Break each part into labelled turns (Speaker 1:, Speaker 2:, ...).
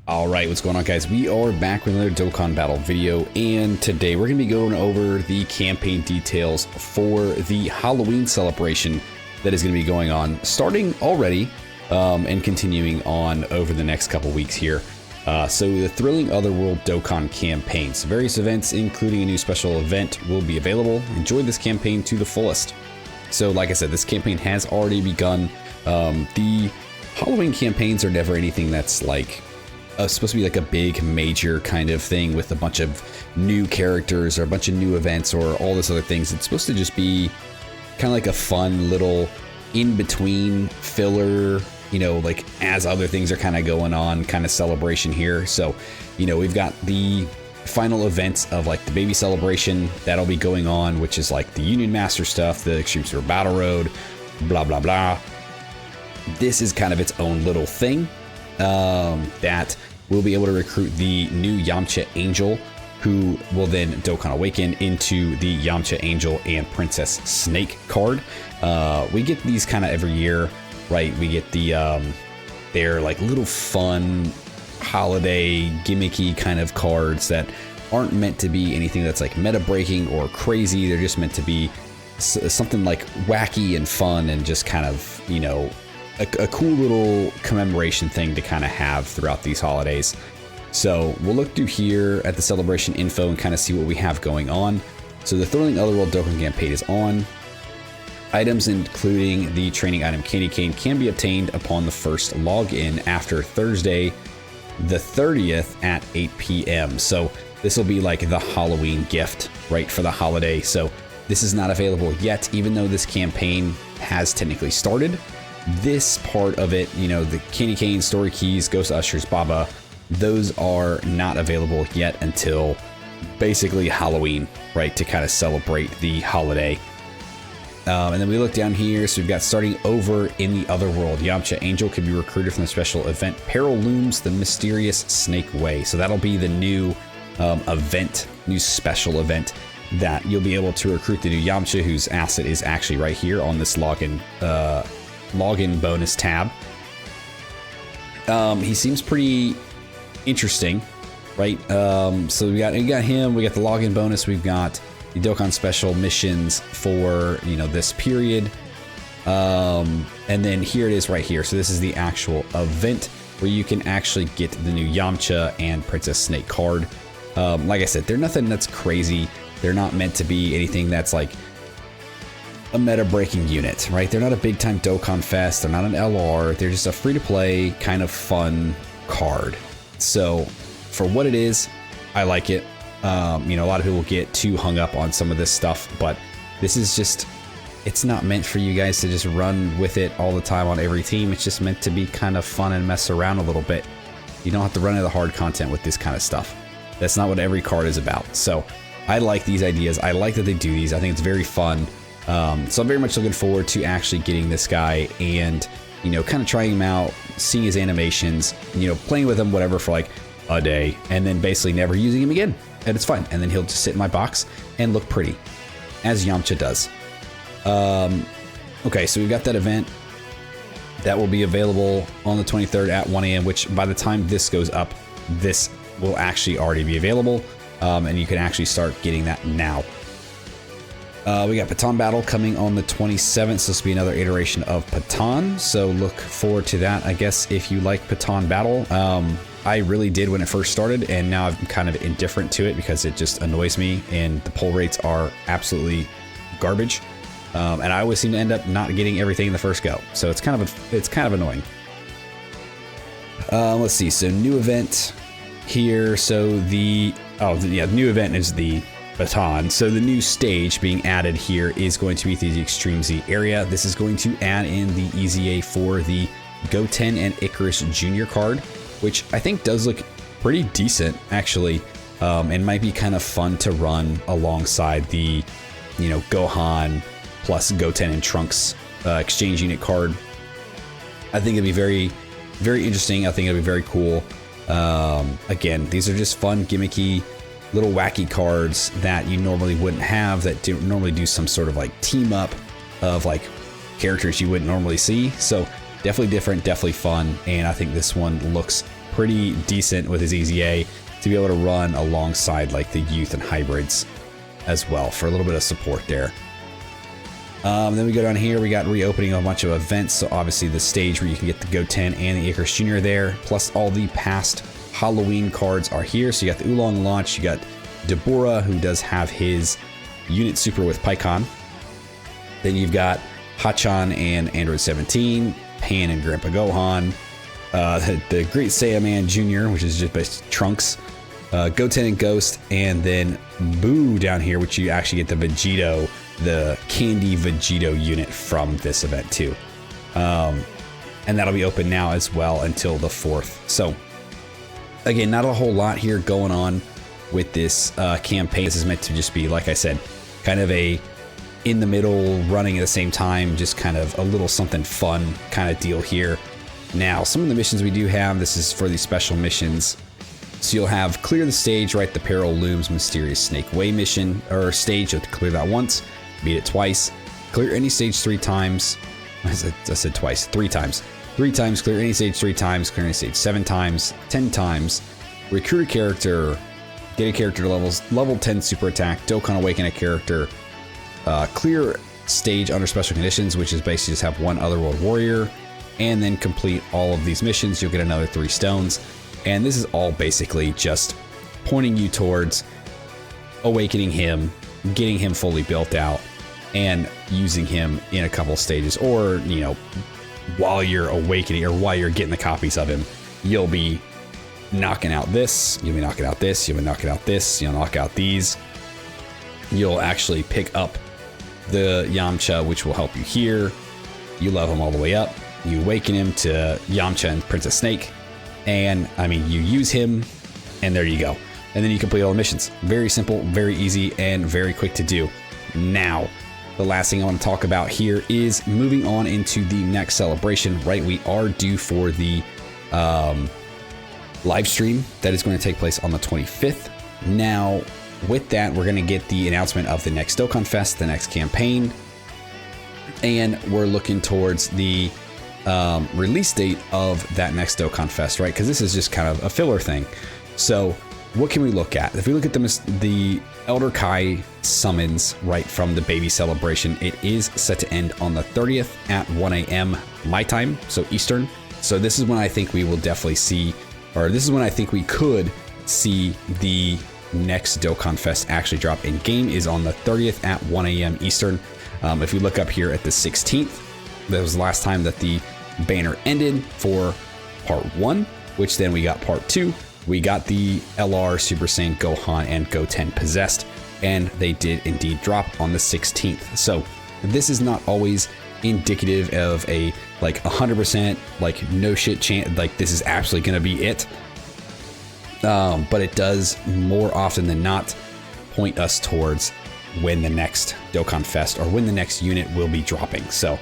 Speaker 1: Alright, what's going on, guys? We are back with another Dokkan Battle video, and today we're going to be going over the campaign details for the Halloween celebration that is going to be going on, starting already and continuing on over the next couple weeks here. So the thrilling Otherworld Dokkan campaign. So various events, including a new special event, will be available. Enjoy this campaign to the fullest. So like I said, this campaign has already begun. The Halloween campaigns are never anything that's like supposed to be like a big major kind of thing with a bunch of new characters or a bunch of new events or all this other things. It's supposed to just be kind of like a fun little in-between filler, you know, like as other things are kind of going on, kind of celebration here. So, you know, we've got the final events of like the baby celebration that'll be going on, which is like the Union Master stuff, the Extreme Super Battle Road, blah, blah, blah. This is kind of its own little thing. That we'll be able to recruit the new Yamcha Angel, who will then Dokkan Awaken into the Yamcha Angel and Princess Snake card. We get these kind of every year, right? We get the they're like little fun holiday gimmicky kind of cards that aren't meant to be anything that's like meta breaking or crazy. They're just meant to be something like wacky and fun and just kind of, you know, a cool little commemoration thing to kind of have throughout these holidays. So we'll look through here at the celebration info and kind of see what we have going on. So the thrilling Otherworld Dokkan campaign is on. Items including the training item Candy Cane can be obtained upon the first login after Thursday the 30th at 8 p.m. So this will be like the Halloween gift, right, for the holiday. So this is not available yet, even though this campaign has technically started. This part of it, you know, the Candy Cane, Story Keys, Ghost Ushers, Baba, those are not available yet until basically Halloween, right, to kind of celebrate the holiday. And then we look down here, so we've got starting over in the Otherworld. Yamcha Angel can be recruited from the special event Peril Looms, the Mysterious Snake Way. So that'll be the new event, new special event that you'll be able to recruit the new Yamcha, whose asset is actually right here on this login bonus tab. He seems pretty interesting, right? So we got him, we got the login bonus, we've got the Dokkan special missions for, you know, this period, and then here it is right here. So this is the actual event where you can actually get the new Yamcha and Princess Snake card. Like I said, they're nothing that's crazy. They're not meant to be anything that's like a meta breaking unit, right? They're not a big time Dokkan Fest. They're not an LR. They're just a free to play kind of fun card. So for what it is, I like it. You know, a lot of people get too hung up on some of this stuff, but this is just, it's not meant for you guys to just run with it all the time on every team. It's just meant to be kind of fun and mess around a little bit. You don't have to run into the hard content with this kind of stuff. That's not what every card is about. So I like these ideas. I like that they do these. I think it's very fun. So I'm very much looking forward to actually getting this guy and, you know, kind of trying him out, seeing his animations, you know, playing with him, whatever, for like a day, and then basically never using him again. And it's fine. And then he'll just sit in my box and look pretty, as Yamcha does. Okay, so we've got that event that will be available on the 23rd at 1 a.m., which by the time this goes up, this will actually already be available. And you can actually start getting that now. We got Patan Battle coming on the 27th. So this will be another iteration of Patan. So look forward to that, I guess, if you like Patan Battle. I really did when it first started, and now I'm kind of indifferent to it because it just annoys me, and the pull rates are absolutely garbage. And I always seem to end up not getting everything in the first go. So it's kind of annoying. Let's see. So new event here. So the new event is the Baton. So the new stage being added here is going to be the Extreme Z area. This is going to add in the EZA for the Goten and Icarus Jr. card, which I think does look pretty decent, actually, and might be kind of fun to run alongside the, you know, Gohan plus Goten and Trunks exchange unit card. I think it'd be very, very interesting. I think it'd be very cool. Again, these are just fun, gimmicky, little wacky cards that you normally wouldn't have, that normally do some sort of like team up of like characters you wouldn't normally see. So definitely different, definitely fun, and I think this one looks pretty decent with his EZA to be able to run alongside like the youth and hybrids as well for a little bit of support there. Then we go down here, we got reopening a bunch of events. So obviously the stage where you can get the Goten and the Icarus Jr. there, plus all the past Halloween cards are here. So you got the Oolong launch, you got Deborah, who does have his unit super with Pycon. Then you've got Hachan and Android 17, Pan and Grandpa Gohan, the Great Saiyaman Jr., which is just based Trunks, Goten and Ghost, and then Boo down here, which you actually get the Vegito, the Candy Vegito unit from this event too. And that'll be open now as well until the 4th. So again, not a whole lot here going on with this campaign. This is meant to just be, like I said, kind of a in the middle, running at the same time, just kind of a little something fun kind of deal here. Now, some of the missions we do have, this is for the special missions. So you'll have clear the stage, right? The Peril Looms Mysterious Snake Way mission, or stage. You have to clear that once, beat it twice, clear any stage 3 times. I said twice, 3 times. 3 times, clear any stage 3 times, clear any stage 7 times, 10 times, recruit a character, get a character to level 10 super attack, Dokkan Awaken a character, clear stage under special conditions, which is basically just have one Otherworld warrior, and then complete all of these missions. You'll get another 3 stones. And this is all basically just pointing you towards awakening him, getting him fully built out, and using him in a couple stages. Or, you know, while you're awakening or while you're getting the copies of him, you'll be knocking out this, you'll be knocking out this, you'll be knocking out this, you'll knock out these. You'll actually pick up the Yamcha, which will help you here. You level him all the way up. You awaken him to Yamcha and Princess Snake. And I mean, you use him, and there you go. And then you complete all the missions. Very simple, very easy, and very quick to do. Now, the last thing I want to talk about here is moving on into the next celebration, right? We are due for the live stream that is going to take place on the 25th. Now, with that, we're going to get the announcement of the next Dokkan Fest, the next campaign, and we're looking towards the release date of that next Dokkan Fest, right? Because this is just kind of a filler thing. So what can we look at? If we look at the Elder Kai summons, right, from the baby celebration, it is set to end on the 30th at 1 a.m. my time, so Eastern. So this is when I think we will definitely see, or this is when I think we could see the next Dokkan Fest actually drop in game, is on the 30th at 1 a.m. Eastern. If we look up here at the 16th, that was the last time that the banner ended for part 1, which then we got part 2. We got the LR Super Saiyan Gohan and Goten possessed, and they did indeed drop on the 16th. So this is not always indicative of a like 100% like no shit chance, like this is absolutely gonna be it. But it does more often than not point us towards when the next Dokkan Fest or when the next unit will be dropping. So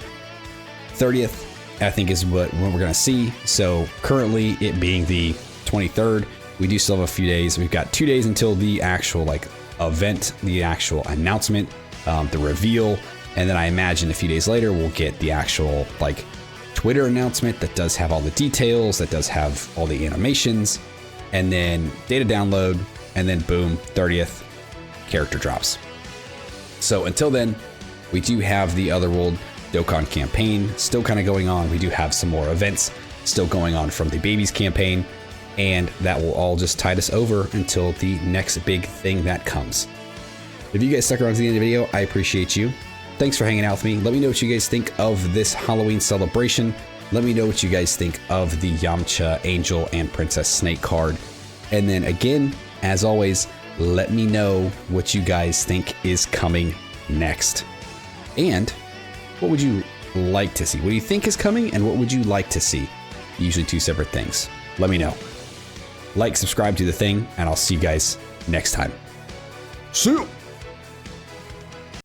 Speaker 1: 30th, I think, is when we're going to see. So currently, it being the 23rd, we do still have a few days. We've got 2 days until the actual like event, the actual announcement, the reveal, and then I imagine a few days later we'll get the actual like Twitter announcement that does have all the details, that does have all the animations, and then data download, and then boom, 30th, character drops. So until then, we do have the Otherworld Dokkan campaign still kind of going on. We do have some more events still going on from the Babies campaign, and that will all just tide us over until the next big thing that comes. If you guys stuck around to the end of the video, I appreciate you. Thanks for hanging out with me. Let me know what you guys think of this Halloween celebration. Let me know what you guys think of the Yamcha, Angel, and Princess Snake card. And then again, as always, let me know what you guys think is coming next. And what would you like to see? What do you think is coming, and what would you like to see? Usually 2 separate things. Let me know. Like, subscribe to the thing, and I'll see you guys next time. See you!